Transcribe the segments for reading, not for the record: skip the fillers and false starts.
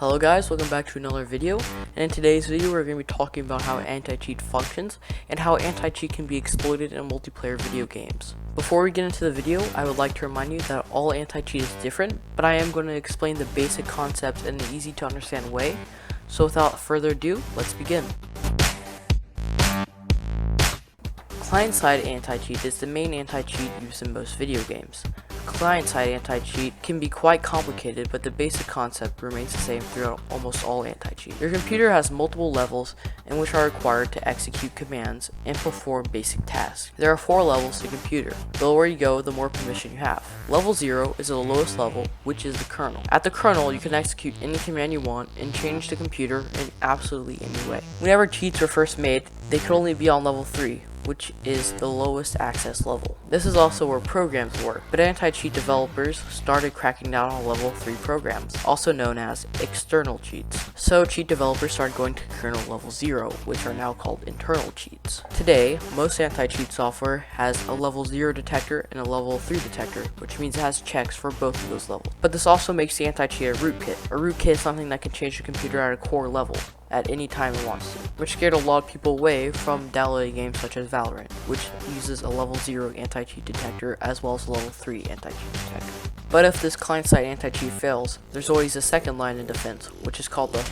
Hello guys, welcome back to another video, and in today's video we're going to be talking about how anti-cheat functions and how anti-cheat can be exploited in multiplayer video games. Before we get into the video, I would like to remind you that all anti-cheat is different, but I am going to explain the basic concepts in an easy to understand way. So without further ado, let's begin. Client-side anti-cheat is the main anti-cheat used in most video games. Client-side anti-cheat can be quite complicated, but the basic concept remains the same throughout almost all anti-cheat. Your computer has multiple levels in which are required to execute commands and perform basic tasks. There are 4 levels to computer. The lower you go, the more permission you have. Level 0 is the lowest level, which is the kernel. At the kernel, you can execute any command you want and change the computer in absolutely any way. Whenever cheats were first made, they could only be on level 3, which is the lowest access level. This is also where programs work, but anti-cheat developers started cracking down on level 3 programs, also known as external cheats. So cheat developers started going to kernel level 0, which are now called internal cheats. Today, most anti-cheat software has a level 0 detector and a level 3 detector, which means it has checks for both of those levels. But this also makes the anti-cheat a rootkit. A rootkit is something that can change the computer at a core level at any time it wants to, which scared a lot of people away from downloading games such as Valorant, which uses a level 0 anti-cheat detector as well as a level 3 anti-cheat detector. But if this client-side anti-cheat fails, there's always a second line of defense, which is called the...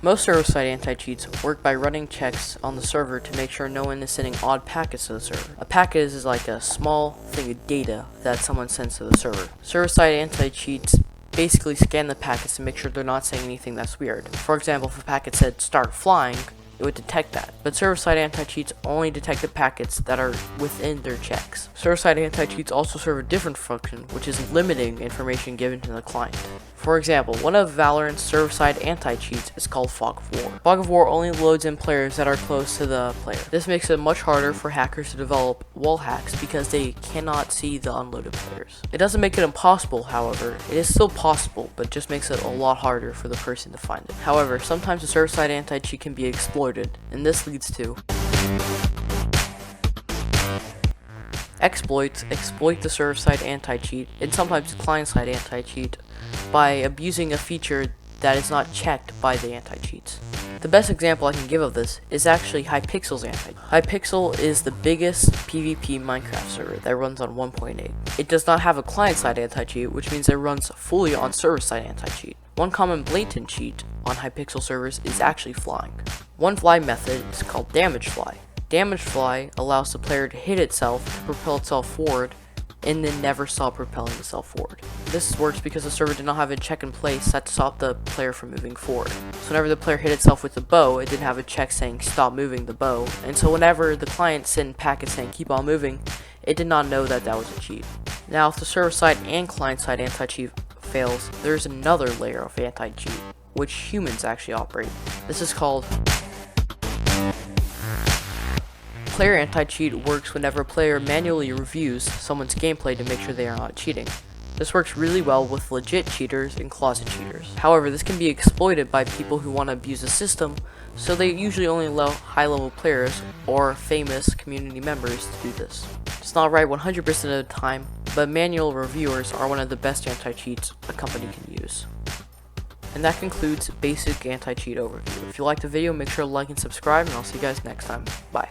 Most server-side anti-cheats work by running checks on the server to make sure no one is sending odd packets to the server. A packet is like a small thing of data that someone sends to the server. Server-side anti-cheats basically scan the packets to make sure they're not saying anything that's weird. For example, if a packet said start flying, it would detect that. But server-side anti-cheats only detect the packets that are within their checks. Server-side anti-cheats also serve a different function, which is limiting information given to the client. For example, one of Valorant's server-side anti-cheats is called Fog of War. Fog of War only loads in players that are close to the player. This makes it much harder for hackers to develop wall hacks because they cannot see the unloaded players. It doesn't make it impossible, however. It is still possible, but just makes it a lot harder for the person to find it. However, sometimes the server-side anti-cheat can be exploited, and this leads to exploits exploit the server-side anti-cheat and sometimes client-side anti-cheat by abusing a feature that is not checked by the anti-cheats. The best example I can give of this is actually Hypixel's anti-cheat. Hypixel is the biggest PvP Minecraft server that runs on 1.8. It does not have a client-side anti-cheat, which means it runs fully on server-side anti-cheat. One common blatant cheat on Hypixel servers is actually flying. One fly method is called damage fly. Damage fly allows the player to hit itself to propel itself forward and then never stop propelling itself forward. This works because the server did not have a check in place set to stop the player from moving forward. So whenever the player hit itself with the bow, it didn't have a check saying stop moving the bow, and so whenever the client sent packets saying keep on moving, it did not know that that was a cheat. Now if the server-side and client-side anti-cheat fails, there's another layer of anti-cheat, which humans actually operate. This is called player anti-cheat. Works whenever a player manually reviews someone's gameplay to make sure they are not cheating. This works really well with legit cheaters and closet cheaters. However, this can be exploited by people who want to abuse the system, so they usually only allow high-level players or famous community members to do this. It's not right 100% of the time, but manual reviewers are one of the best anti-cheats a company can use. And that concludes basic anti-cheat overview. If you liked the video, make sure to like and subscribe, and I'll see you guys next time. Bye.